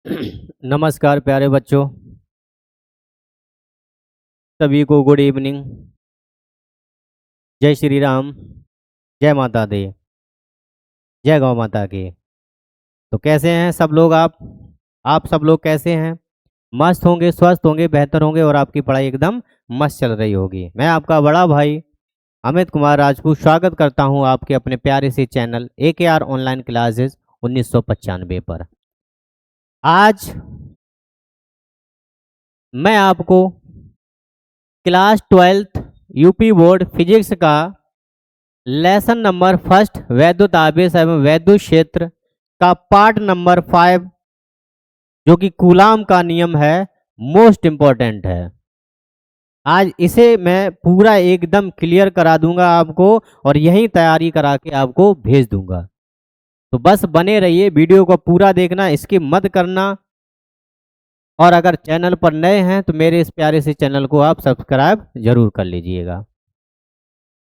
नमस्कार प्यारे बच्चों, सभी को गुड इवनिंग। जय श्री राम, जय माता दी, जय गौ माता की। तो कैसे हैं सब लोग? आप सब लोग कैसे हैं? मस्त होंगे, स्वस्थ होंगे, बेहतर होंगे और आपकी पढ़ाई एकदम मस्त चल रही होगी। मैं आपका बड़ा भाई अमित कुमार राजपूत स्वागत करता हूं आपके अपने प्यारे से चैनल AKR ऑनलाइन क्लासेस 1995 पर। आज मैं आपको class 12th UP board physics का लेसन नंबर फर्स्ट वैद्युत आवेश एवं वैद्युत क्षेत्र का पार्ट नंबर 5 जो कि कूलाम का नियम है, मोस्ट इम्पोर्टेंट है। आज इसे मैं पूरा एकदम क्लियर करा दूंगा आपको और यही तैयारी करा के आपको भेज दूंगा। तो बस बने रहिए, वीडियो को पूरा देखना, स्किप मत करना। और अगर चैनल पर नए हैं तो मेरे इस प्यारे से चैनल को आप सब्सक्राइब जरूर कर लीजिएगा।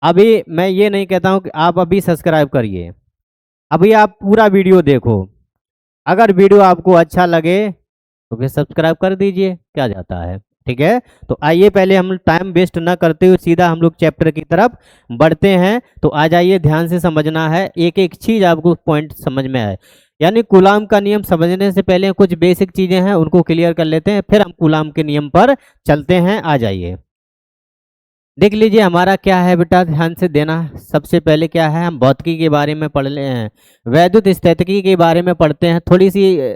अभी मैं ये नहीं कहता हूं कि आप अभी सब्सक्राइब करिए, अभी आप पूरा वीडियो देखो। अगर वीडियो आपको अच्छा लगे तो फिर सब्सक्राइब कर दीजिए, क्या जाता है। ठीक है, तो आइए पहले हम टाइम वेस्ट ना करते हुए सीधा हम लोग चैप्टर की तरफ बढ़ते हैं। तो आ जाइए, ध्यान से समझना है, एक एक चीज आपको पॉइंट समझ में आए। यानी कूलाम का नियम समझने से पहले कुछ बेसिक चीजें हैं उनको क्लियर कर लेते हैं, फिर हम कूलाम के नियम पर चलते हैं। आ जाइए, देख लीजिए हमारा क्या है बेटा, ध्यान से देना। सबसे पहले क्या है, हम भौतिकी के बारे में पढ़ ले हैं, वैद्युत स्थितिकी के बारे में पढ़ते हैं। थोड़ी सी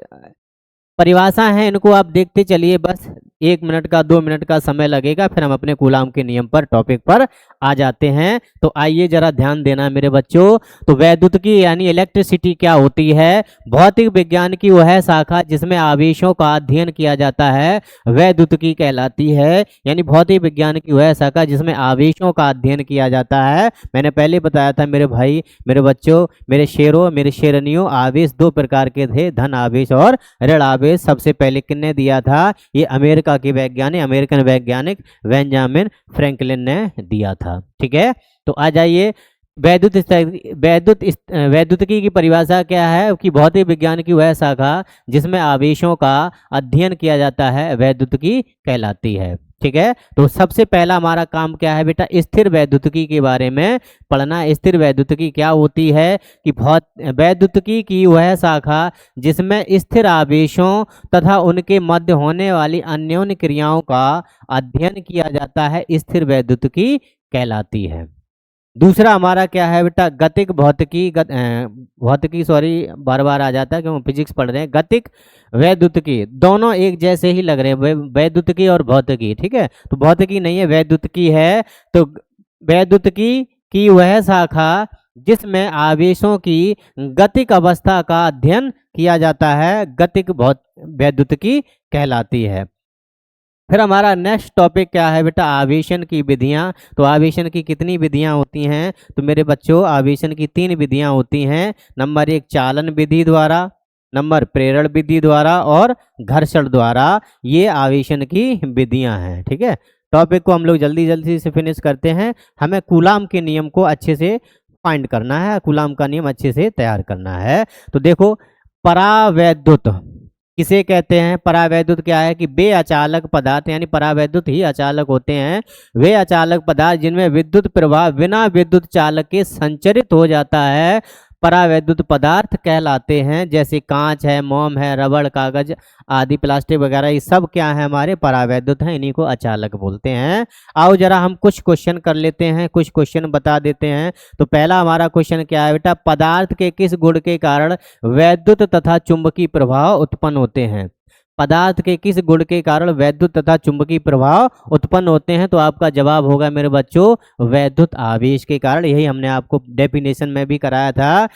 परिभाषा है, इनको आप देखते चलिए, बस 1 मिनट का 2 मिनट का समय लगेगा, फिर हम अपने कूलाम के नियम पर टॉपिक पर आ जाते हैं। तो आइए जरा ध्यान देना मेरे बच्चों। तो वैद्युतिकी यानी इलेक्ट्रिसिटी क्या होती है? भौतिक विज्ञान की वह शाखा जिसमें आवेशों का अध्ययन किया जाता है, वैद्युतिकी कहलाती है। यानी भौतिक विज्ञान की वह शाखा जिसमें आवेशों का अध्ययन किया जाता है। मैंने पहले बताया था मेरे भाई, मेरे बच्चों, मेरे शेरों, मेरे शेरनियों, आवेश 2 प्रकार के थे, धन आवेश और ऋण आवेश। सबसे पहले किसने दिया था? ये अमेरिका के वैज्ञानिक, अमेरिकन वैज्ञानिक बेंजामिन फ्रैंकलिन ने दिया था। ठीक है, तो आ जाइए, वैद्युतिकी की परिभाषा क्या है कि भौतिक विज्ञान की वह शाखा जिसमें आवेशों का अध्ययन किया जाता है, वैद्युतिकी कहलाती है। ठीक है, तो सबसे पहला हमारा काम क्या है बेटा? स्थिर वैद्युतिकी के बारे में पढ़ना। स्थिर वैद्युतिकी क्या होती है कि वैद्युतिकी की वह शाखा जिसमें स्थिर आवेशों तथा उनके मध्य होने वाली अन्योन्य क्रियाओं का अध्ययन किया जाता है, स्थिर वैद्युतिकी कहलाती है। दूसरा हमारा क्या है बेटा? गतिक भौतिकी, भौतिकी सॉरी, बार बार आ जाता है क्योंकि फिजिक्स पढ़ रहे हैं। गतिक वैद्युतिकी दोनों एक जैसे ही लग रहे हैं, वैद्युतिकी और भौतिकी। ठीक है, तो भौतिकी नहीं है, वैद्युतिकी है। तो वैद्युतिकी की वह शाखा जिसमें आवेशों की गतिक अवस्था का अध्ययन किया जाता है, गतिक वैद्युतिकी कहलाती है। फिर हमारा नेक्स्ट टॉपिक क्या है बेटा? आवेशन की विधियां। तो आवेशन की कितनी विधियां होती हैं? तो मेरे बच्चों, आवेशन की 3 विधियां होती हैं। नंबर 1 चालन विधि द्वारा, नंबर प्रेरण विधि द्वारा और घर्षण द्वारा। ये आवेशन की विधियां हैं। ठीक है, टॉपिक को हम लोग जल्दी जल्दी से फिनिश करते हैं। हमें कूलाम के नियम को अच्छे से फाइंड करना है, कूलाम का नियम अच्छे से तैयार करना है। तो देखो, परावैद्युत किसे कहते हैं? परावैद्युत क्या है कि वे अचालक पदार्थ, यानी परावैद्युत ही अचालक होते हैं, वे अचालक पदार्थ जिनमें विद्युत प्रवाह बिना विद्युत चालक के संचरित हो जाता है, परावैद्युत पदार्थ कहलाते हैं। जैसे कांच है, मोम है, रबड़, कागज आदि, प्लास्टिक वगैरह, ये सब क्या है? हमारे परावैद्युत हैं, इन्हीं को अचालक बोलते हैं। आओ जरा हम कुछ क्वेश्चन कर लेते हैं, कुछ क्वेश्चन बता देते हैं। तो पहला हमारा क्वेश्चन क्या है बेटा? पदार्थ के किस गुण के कारण वैद्युत तथा चुंबकीय प्रभाव उत्पन्न होते हैं? पदार्थ के किस गुण के कारण वैद्युत तथा चुंबकीय प्रभाव उत्पन्न होते हैं? तो आपका जवाब होगा मेरे बच्चों, वैद्युत आवेश के कारण। यही हमने आपको डेफिनेशन में भी कराया था।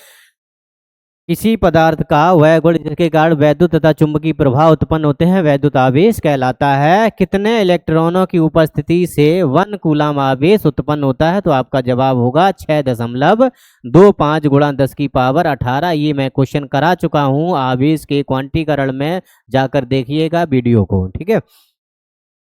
किसी पदार्थ का वह गुण जिसके कारण वैद्युत तथा चुंबकीय प्रभाव उत्पन्न होते हैं, वैद्युत आवेश कहलाता है। कितने इलेक्ट्रॉनों की उपस्थिति से 1 कूलाम आवेश उत्पन्न होता है? तो आपका जवाब होगा 6.25 गुणा 10 की पावर 18। ये मैं क्वेश्चन करा चुका हूँ आवेश के क्वांटीकरण में, जाकर देखिएगा वीडियो को। ठीक है,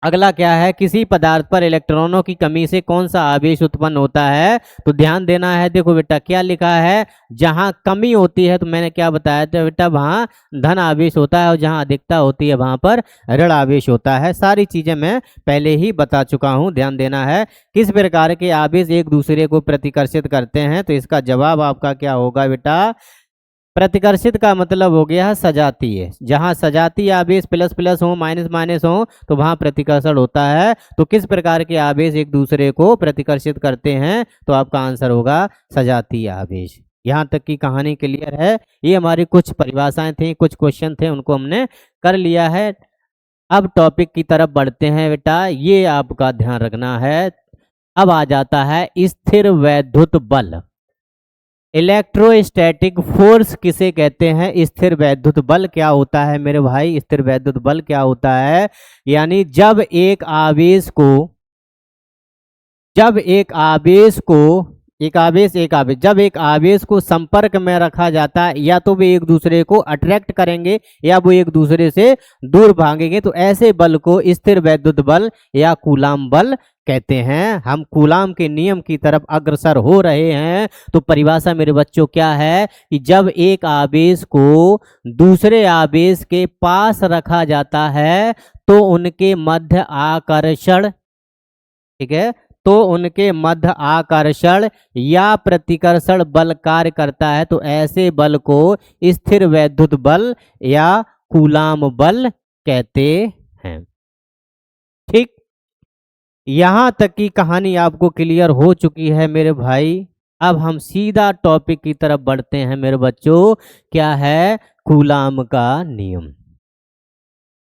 अगला क्या है, किसी पदार्थ पर इलेक्ट्रॉनों की कमी से कौन सा आवेश उत्पन्न होता है। तो ध्यान देना है, देखो बेटा क्या लिखा है, जहां कमी होती है तो मैंने क्या बताया था बेटा, वहां धन आवेश होता है और जहां अधिकता होती है वहां पर ऋण आवेश होता है। सारी चीजें मैं पहले ही बता चुका हूं, ध्यान देना है। किस प्रकार के आवेश एक दूसरे को प्रतिकर्षित करते हैं, तो इसका जवाब आपका क्या होगा बेटा, प्रतिकर्षित का मतलब हो गया सजातीय। जहां सजातीय आवेश प्लस प्लस हो माइनस माइनस हो तो वहां प्रतिकर्षण होता है। तो किस प्रकार के आवेश एक दूसरे को प्रतिकर्षित करते हैं, तो आपका आंसर होगा सजातीय आवेश। यहाँ तक की कहानी क्लियर है। ये हमारी कुछ परिभाषाएं थी, कुछ क्वेश्चन थे, उनको हमने कर लिया है। अब टॉपिक की तरफ बढ़ते हैं बेटा, ये आपका ध्यान रखना है। अब आ जाता है स्थिर वैद्युत बल। इलेक्ट्रोस्टैटिक फोर्स किसे कहते हैं, स्थिर वैद्युत बल क्या होता है मेरे भाई, स्थिर वैद्युत बल क्या होता है, यानी जब एक आवेश को संपर्क में रखा जाता है, या तो वे एक दूसरे को अट्रैक्ट करेंगे या वो एक दूसरे से दूर भागेंगे, तो ऐसे बल को स्थिर वैद्युत बल या कूलाम बल कहते हैं। हम कूलाम के नियम की तरफ अग्रसर हो रहे हैं। तो परिभाषा मेरे बच्चों क्या है कि जब एक आवेश को दूसरे आवेश के पास रखा जाता है तो उनके मध्य आकर्षण, ठीक है, तो उनके मध्य आकर्षण या प्रतिकर्षण बल कार्य करता है, तो ऐसे बल को स्थिर वैद्युत बल या कूलाम बल कहते हैं। ठीक, यहां तक की कहानी आपको क्लियर हो चुकी है मेरे भाई। अब हम सीधा टॉपिक की तरफ बढ़ते हैं मेरे बच्चों, क्या है, कूलाम का नियम।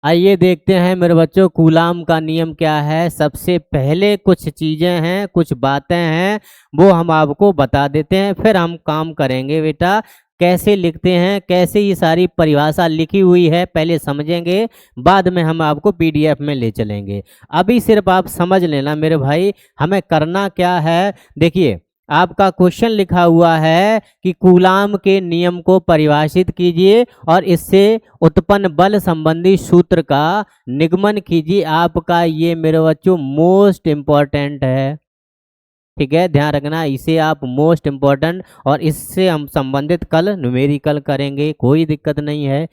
आइए देखते हैं मेरे बच्चों, कूलाम का नियम क्या है। सबसे पहले कुछ चीजें हैं, कुछ बातें हैं, वो हम आपको बता देते हैं, फिर हम काम करेंगे बेटा। कैसे लिखते हैं, कैसे ये सारी परिभाषा लिखी हुई है, पहले समझेंगे, बाद में हम आपको पीडीएफ में ले चलेंगे। अभी सिर्फ आप समझ लेना मेरे भाई, हमें करना क्या है। देखिए, आपका क्वेश्चन लिखा हुआ है कि कूलाम के नियम को परिभाषित कीजिए और इससे उत्पन्न बल संबंधी सूत्र का निगमन कीजिए। आपका ये मेरे बच्चों मोस्ट इम्पॉर्टेंट है, ठीक है, ध्यान रखना, इसे आप मोस्ट इम्पॉर्टेंट, और इससे हम संबंधित कल न्यूमेरिकल करेंगे, कोई दिक्कत नहीं है।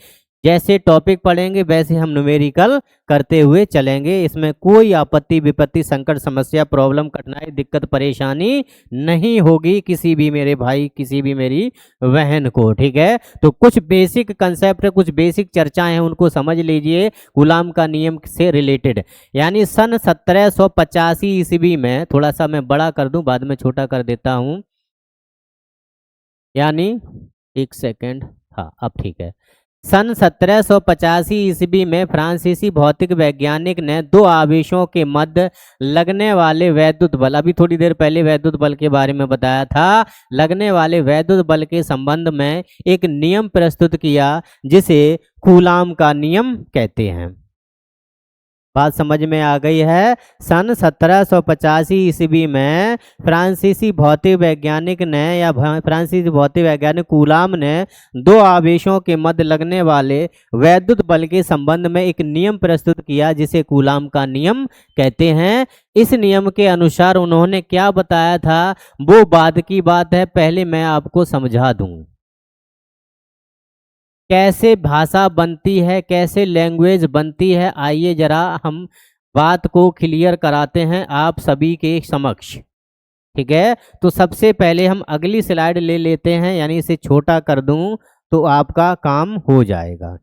जैसे टॉपिक पढ़ेंगे वैसे हम न्यूमेरिकल करते हुए चलेंगे, इसमें कोई आपत्ति विपत्ति संकट समस्या प्रॉब्लम कठिनाई दिक्कत परेशानी नहीं होगी किसी भी मेरे भाई, किसी भी मेरी बहन को, ठीक है। तो कुछ बेसिक कंसेप्ट, कुछ बेसिक चर्चाएं हैं, उनको समझ लीजिए कूलाम का नियम से रिलेटेड। यानी सन 1785 ईस्वी में, थोड़ा सा मैं बड़ा कर दूं बाद में छोटा कर देता हूं, यानी एक सेकेंड, हाँ अब ठीक है। सन 1785 ईस्वी में फ्रांसीसी भौतिक वैज्ञानिक ने दो आवेशों के मध्य लगने वाले वैद्युत बल, अभी थोड़ी देर पहले वैद्युत बल के बारे में बताया था, लगने वाले वैद्युत बल के संबंध में एक नियम प्रस्तुत किया जिसे कूलाम का नियम कहते हैं। बात समझ में आ गई है। सन 1785 ईस्वी में फ्रांसीसी भौतिक वैज्ञानिक ने, या फ्रांसीसी भौतिक वैज्ञानिक कूलाम ने दो आवेशों के मध्य लगने वाले वैद्युत बल के संबंध में एक नियम प्रस्तुत किया जिसे कूलाम का नियम कहते हैं। इस नियम के अनुसार उन्होंने क्या बताया था वो बाद की बात है, पहले मैं आपको समझा दूं कैसे भाषा बनती है, कैसे लैंग्वेज बनती है। आइए जरा हम बात को क्लियर कराते हैं आप सभी के समक्ष, ठीक है। तो सबसे पहले हम अगली स्लाइड ले लेते हैं, यानी इसे छोटा कर दूं तो आपका काम हो जाएगा।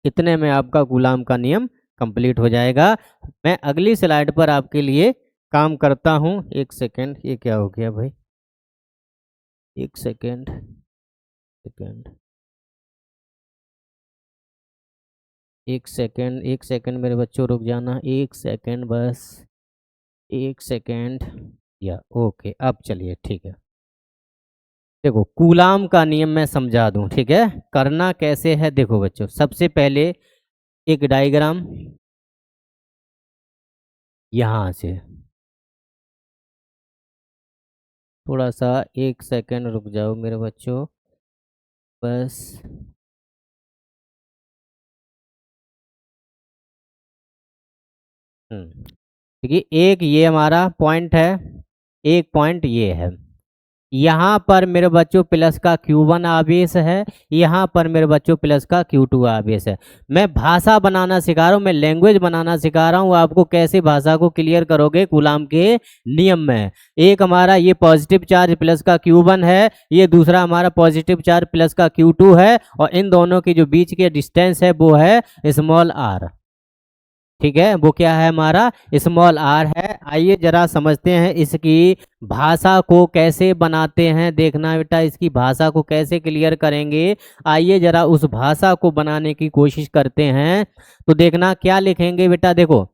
इतने में आपका गुलाम का नियम कंप्लीट हो जाएगा। मैं अगली स्लाइड पर आपके लिए काम करता हूं। एक सेकेंड, ये क्या हो गया भाई, एक सेकेंड, सेकेंड, एक सेकंड मेरे बच्चों, रुक जाना एक सेकंड बस, एक सेकंड, या ओके, अब चलिए ठीक है। देखो कूलाम का नियम मैं समझा दूं, ठीक है, करना कैसे है। देखो बच्चों, सबसे पहले एक डायग्राम यहाँ से, थोड़ा सा एक सेकंड रुक जाओ मेरे बच्चों, बस देखिए एक ये हमारा पॉइंट है, एक पॉइंट ये है। यहाँ पर मेरे बच्चों प्लस का Q1 आवेश है, यहाँ पर मेरे बच्चों प्लस का Q2 आवेश है। मैं भाषा बनाना सिखा रहा हूँ, मैं लैंग्वेज बनाना सिखा रहा हूँ आपको, कैसे भाषा को क्लियर करोगे कूलाम के नियम में। एक हमारा ये पॉजिटिव चार्ज प्लस का Q1 है, ये दूसरा हमारा पॉजिटिव चार्ज प्लस का Q2 है, और इन दोनों के जो बीच के डिस्टेंस है वो है स्मॉल r। ठीक है, वो क्या है हमारा स्मॉल r है। आइए जरा समझते हैं इसकी भाषा को कैसे बनाते हैं। देखना बेटा, इसकी भाषा को कैसे क्लियर करेंगे। आइए जरा उस भाषा को बनाने की कोशिश करते हैं। तो देखना क्या लिखेंगे बेटा, देखो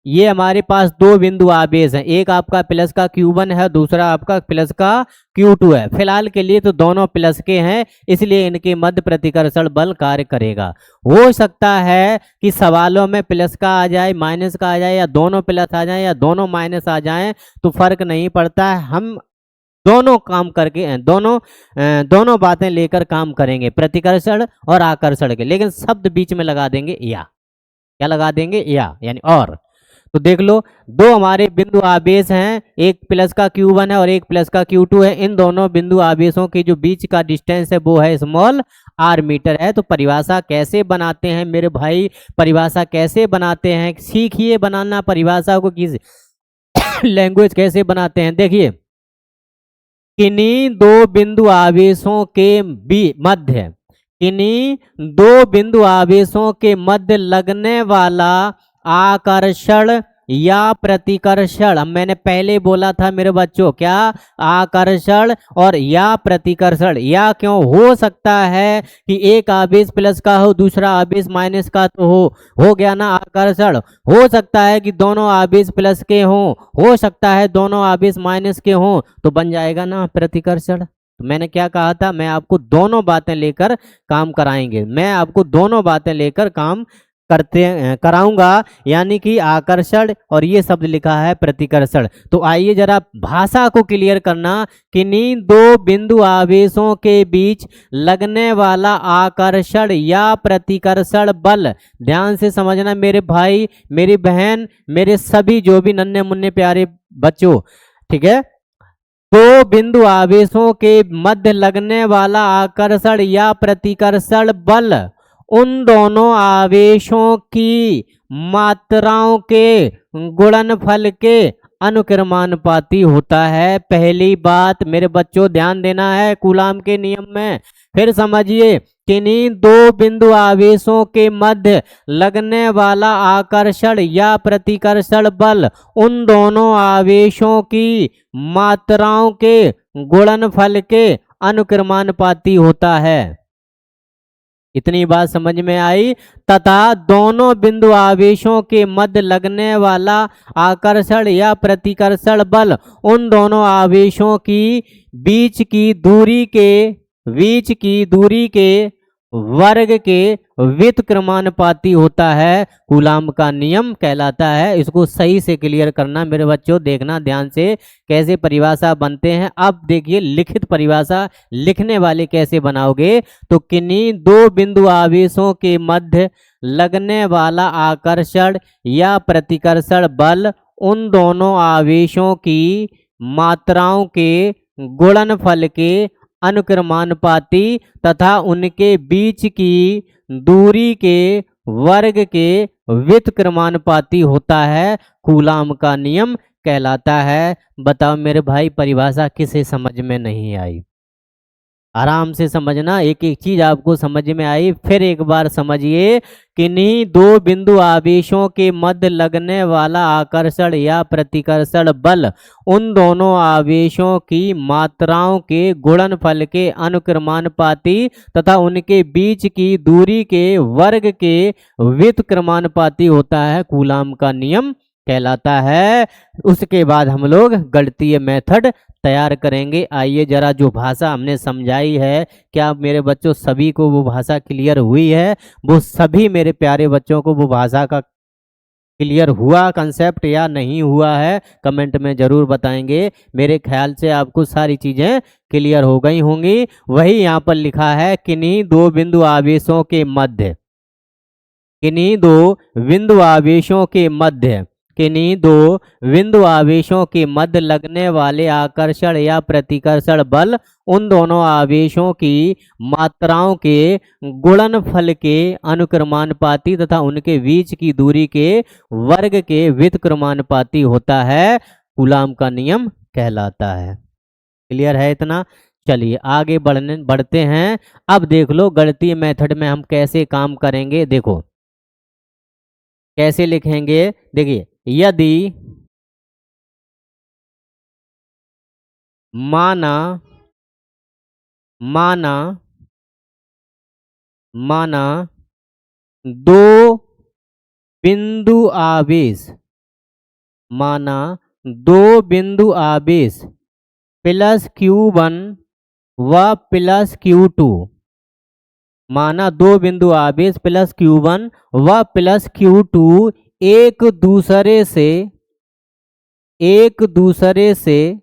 ये हमारे पास दो बिंदु आवेश हैं, एक आपका प्लस का Q1 है, दूसरा आपका प्लस का Q2 है। फिलहाल के लिए तो दोनों प्लस के हैं, इसलिए इनके मध्य प्रतिकर्षण बल कार्य करेगा। हो सकता है कि सवालों में प्लस का आ जाए, माइनस का आ जाए, या दोनों प्लस आ जाए या दोनों माइनस आ जाए, तो फर्क नहीं पड़ता है। हम दोनों काम करके दोनों बातें लेकर काम करेंगे, प्रतिकर्षण और आकर्षण के, लेकिन शब्द बीच में लगा देंगे या। क्या लगा देंगे? या, यानी और। तो देख लो, दो हमारे बिंदु आवेश हैं, एक प्लस का Q1 है और एक प्लस का Q2 है। इन दोनों बिंदु आवेशों के जो बीच का डिस्टेंस है वो है स्मॉल r मीटर है। तो परिभाषा कैसे बनाते हैं मेरे भाई, परिभाषा कैसे बनाते हैं, सीखिए बनाना परिभाषा को, किस लैंग्वेज कैसे बनाते हैं। देखिए, किन्हीं दो बिंदु आवेशों के मध्य, किन्हीं दो बिंदु आवेशों के मध्य लगने वाला आकर्षण या प्रतिकर्षण, मैंने पहले बोला था मेरे बच्चों, क्या? आकर्षण और या प्रतिकर्षण। या क्यों? हो सकता है कि एक आवेश प्लस का हो, दूसरा आवेश माइनस का, तो हो गया ना आकर्षण। हो सकता है कि दोनों आवेश प्लस के हों, हो सकता है दोनों आवेश माइनस के हों, तो बन जाएगा ना प्रतिकर्षण। तो मैंने क्या कहा था, मैं आपको दोनों बातें लेकर काम कराएंगे, मैं आपको दोनों बातें लेकर काम कराऊंगा, यानी कि आकर्षण और ये शब्द लिखा है प्रतिकर्षण। तो आइए जरा भाषा को क्लियर करना। किन्हीं दो बिंदु आवेशों के बीच लगने वाला आकर्षण या प्रतिकर्षण बल, ध्यान से समझना मेरे भाई, मेरी बहन, मेरे सभी जो भी नन्हे मुन्ने प्यारे बच्चों, ठीक है। दो बिंदु आवेशों के मध्य लगने वाला आकर्षण या प्रतिकर्षण बल उन दोनों आवेशों की मात्राओं के गुणनफल के अनुक्रमानुपाती होता है। पहली बात मेरे बच्चों ध्यान देना है कूलाम के नियम में। फिर समझिए, किन्हीं दो बिंदु आवेशों के मध्य लगने वाला आकर्षण या प्रतिकर्षण बल उन दोनों आवेशों की मात्राओं के गुणनफल के अनुक्रमानुपाती होता है। इतनी बात समझ में आई। तथा दोनों बिंदु आवेशों के मध्य लगने वाला आकर्षण या प्रतिकर्षण बल उन दोनों आवेशों की बीच की दूरी के वर्ग के व्युत्क्रमानुपाती होता है। कूलाम का नियम कहलाता है। इसको सही से क्लियर करना मेरे बच्चों, देखना ध्यान से कैसे परिभाषा बनते हैं। अब देखिए लिखित परिभाषा लिखने वाले कैसे बनाओगे। तो किन्हीं दो बिंदु आवेशों के मध्य लगने वाला आकर्षण या प्रतिकर्षण बल उन दोनों आवेशों की मात्राओं के गुणनफल के अनुक्रमानुपाती तथा उनके बीच की दूरी के वर्ग के व्युत्क्रमानुपाती होता है। कूलाम का नियम कहलाता है। बताओ मेरे भाई, परिभाषा किसे समझ में नहीं आई? आराम से समझना, एक एक चीज आपको समझ में आई। फिर एक बार समझिए, किन्हीं दो बिंदु आवेशों के मध्य लगने वाला आकर्षण या प्रतिकर्षण बल उन दोनों आवेशों की मात्राओं के गुणनफल के अनुक्रमानुपाती तथा उनके बीच की दूरी के वर्ग के व्युत्क्रमानुपाती होता है। कूलाम का नियम कहलाता है। उसके बाद हम लोग गणितीय मेथड तैयार करेंगे। आइए जरा जो भाषा हमने समझाई है, क्या मेरे बच्चों सभी को वो भाषा क्लियर हुई है? वो सभी मेरे प्यारे बच्चों को वो भाषा का क्लियर हुआ कंसेप्ट या नहीं हुआ है? कमेंट में ज़रूर बताएंगे। मेरे ख्याल से आपको सारी चीज़ें क्लियर हो गई होंगी। वही यहाँ पर लिखा है, किन्हीं दो बिंदु आवेशों के मध्य किन्हीं दो बिंदु आवेशों के मध्य, किन्हीं दो बिंदु आवेशों के मध्य लगने वाले आकर्षण या प्रतिकर्षण बल उन दोनों आवेशों की मात्राओं के गुणनफल के अनुक्रमानुपाती तथा उनके बीच की दूरी के वर्ग के व्युत्क्रमानुपाती होता है, कूलाम का नियम कहलाता है। क्लियर है इतना? चलिए आगे बढ़ते हैं। अब देख लो गणितीय मेथड में हम कैसे काम करेंगे। देखो कैसे लिखेंगे। देखिए यदि माना माना माना दो बिंदु आवेश, माना दो बिंदु आवेश प्लस Q1 व प्लस Q2, माना दो बिंदु आवेश प्लस Q1 व प्लस Q2 एक दूसरे से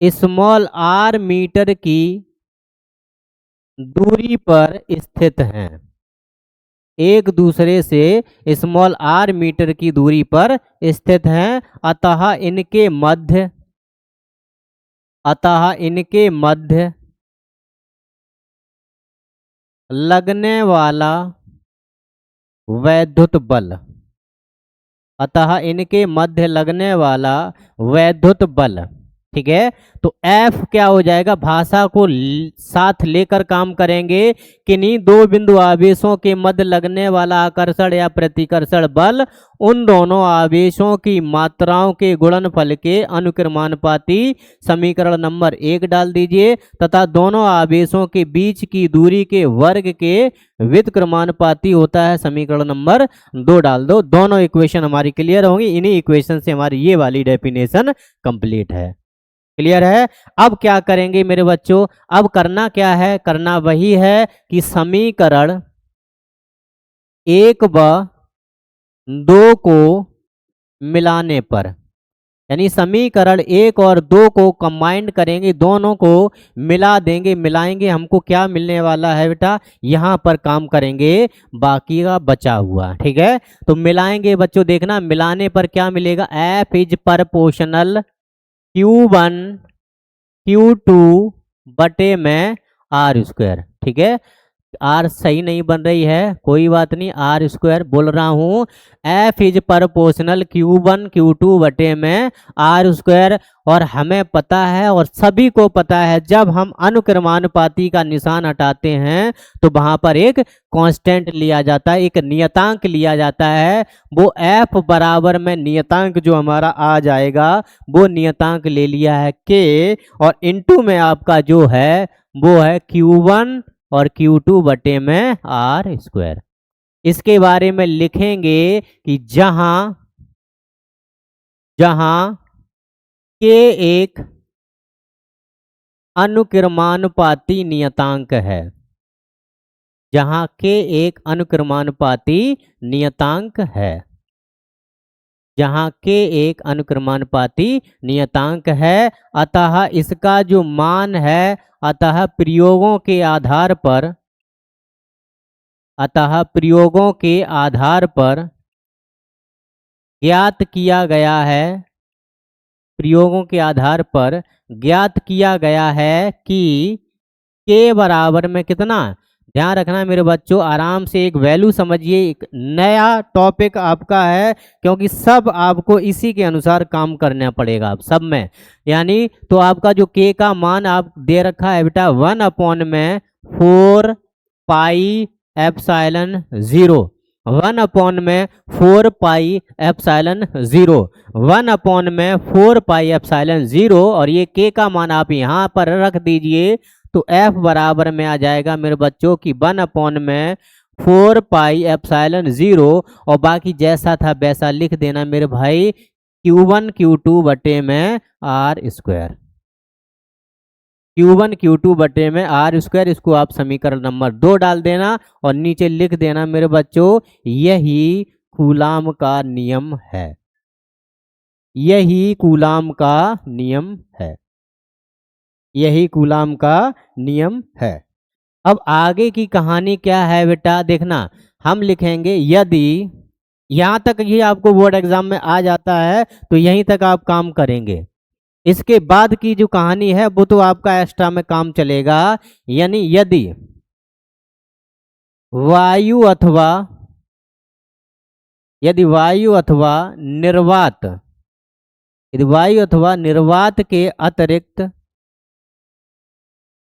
स्मॉल r मीटर की दूरी पर स्थित हैं, एक दूसरे से स्मॉल r मीटर की दूरी पर स्थित हैं। अतः इनके मध्य लगने वाला वैद्युत बल, अतः इनके मध्य लगने वाला वैद्युत बल, ठीक है। तो F क्या हो जाएगा, भाषा को साथ लेकर काम करेंगे। किन्हीं दो बिंदु आवेशों के मध्य लगने वाला आकर्षण या प्रतिकर्षण बल उन दोनों आवेशों की मात्राओं के गुणनफल के अनुक्रमानुपाती, समीकरण नंबर 1 डाल दीजिए, तथा दोनों आवेशों के बीच की दूरी के वर्ग के व्युत्क्रमानुपाती होता है, समीकरण नंबर 2 डाल दो। दोनों इक्वेशन हमारी क्लियर होंगी। इन्हीं इक्वेशन से हमारी ये वाली डेफिनेशन कंप्लीट है। क्लियर है? अब क्या करेंगे मेरे बच्चों, अब करना क्या है, करना वही है कि समीकरण 1 व 2 को मिलाने पर, यानी समीकरण 1 और 2 को कंबाइन करेंगे, दोनों को मिला देंगे, मिलाएंगे, हमको क्या मिलने वाला है बेटा, यहाँ पर काम करेंगे बाकी का बचा हुआ, ठीक है। तो मिलाएंगे बच्चों, देखना मिलाने पर क्या मिलेगा, F is proportional Q1 Q2 बटे में R स्क्वायर, ठीक है। R सही नहीं बन रही है, कोई बात नहीं, R स्क्वायर बोल रहा हूँ। F is proportional Q1 Q2 बटे में R स्क्वायर। और हमें पता है और सभी को पता है, जब हम अनुक्रमानुपाती का निशान हटाते हैं तो वहां पर एक कांस्टेंट लिया जाता है, एक नियतांक लिया जाता है। वो F बराबर में नियतांक जो हमारा आ जाएगा, वो नियतांक ले लिया है K, और इनटू में आपका जो है वो है Q1 और Q2 बटे में R स्क्वायर। इसके बारे में लिखेंगे कि जहां K एक अनुक्रमानुपाती नियतांक है, जहां K एक अनुक्रमानुपाती नियतांक है, जहां K एक अनुक्रमानुपाती नियतांक है, अतः इसका जो मान है, अतः प्रयोगों के आधार पर ज्ञात किया गया है, प्रयोगों के आधार पर ज्ञात किया गया है कि K बराबर में कितना, ध्यान रखना मेरे बच्चों, आराम से एक वैल्यू समझिए, एक नया टॉपिक आपका है, क्योंकि सब आपको इसी के अनुसार काम करना पड़ेगा आप सब में। यानी तो आपका जो K का मान आप दे रखा है बेटा 1/4 pi epsilon 0, 1/4 pi epsilon 0, 1/4 pi epsilon 0, और ये K का मान आप यहाँ पर रख दीजिए, तो F बराबर में आ जाएगा मेरे बच्चों की 1/4 पाई एप्सिलॉन 0, और बाकी जैसा था वैसा लिख देना मेरे भाई, Q1 Q2 बटे में R स्क्वायर, Q1 Q2 बटे में R स्क्वायर। इसको आप समीकरण नंबर 2 डाल देना और नीचे लिख देना मेरे बच्चों, यही कूलाम का नियम है, यही कूलाम का नियम है, यही कूलाम का नियम है। अब आगे की कहानी क्या है बेटा, देखना हम लिखेंगे यदि, यहाँ तक ही आपको बोर्ड एग्जाम में आ जाता है तो यहीं तक आप काम करेंगे। इसके बाद की जो कहानी है वो तो आपका एक्स्ट्रा में काम चलेगा। यानी यदि वायु अथवा निर्वात, यदि वायु अथवा निर्वात के अतिरिक्त,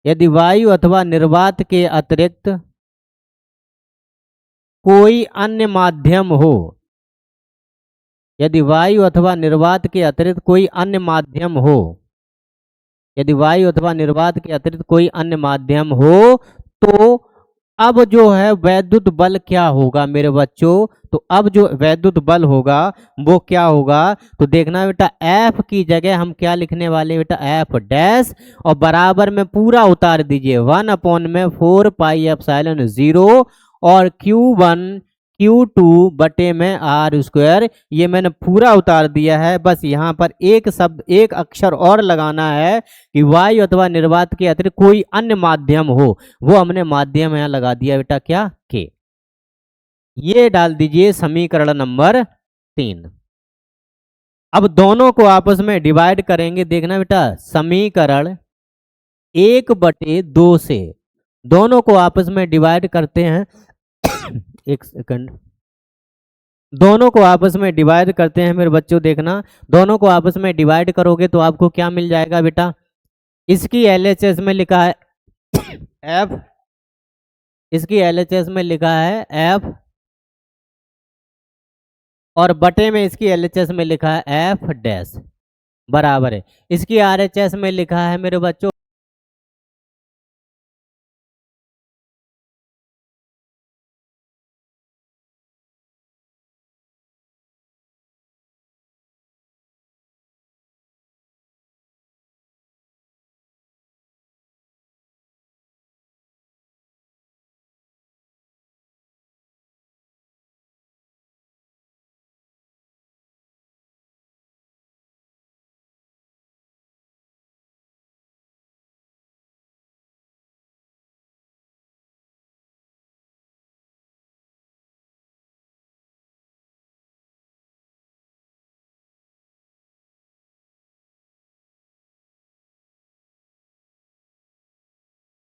यदि वायु अथवा निर्वात के अतिरिक्त कोई अन्य माध्यम हो, यदि वायु अथवा निर्वात के अतिरिक्त कोई अन्य माध्यम हो, यदि वायु अथवा निर्वात के अतिरिक्त कोई अन्य माध्यम हो, तो अब जो है वैद्युत बल क्या होगा मेरे बच्चों। तो अब जो वैद्युत बल होगा वो क्या होगा, तो देखना बेटा एफ की जगह हम क्या लिखने वाले हैं बेटा, एफ डैश, और बराबर में पूरा उतार दीजिए 1/4 पाई एप्सिलॉन 0 और Q1 Q2 बटे में R स्क्वायर। ये मैंने पूरा उतार दिया है। बस यहाँ पर एक शब्द, एक अक्षर और लगाना है कि वायु अथवा निर्वात के अतिरिक्त कोई अन्य माध्यम हो, वो हमने माध्यम यहाँ लगा दिया बेटा क्या, के। ये डाल दीजिए समीकरण नंबर 3। अब दोनों को आपस में डिवाइड करेंगे। देखना बेटा समीकरण 1/2 से दोनों को आपस में डिवाइड करते हैं। एक सेकंड, दोनों को आपस में डिवाइड करते हैं मेरे बच्चों। देखना दोनों को आपस में डिवाइड करोगे तो आपको क्या मिल जाएगा बेटा, इसकी एलएचएस में लिखा है एफ, इसकी एलएचएस में लिखा है एफ, और बटे में इसकी एलएचएस में लिखा है एफ डैश, बराबर है इसकी आरएचएस में लिखा है मेरे बच्चों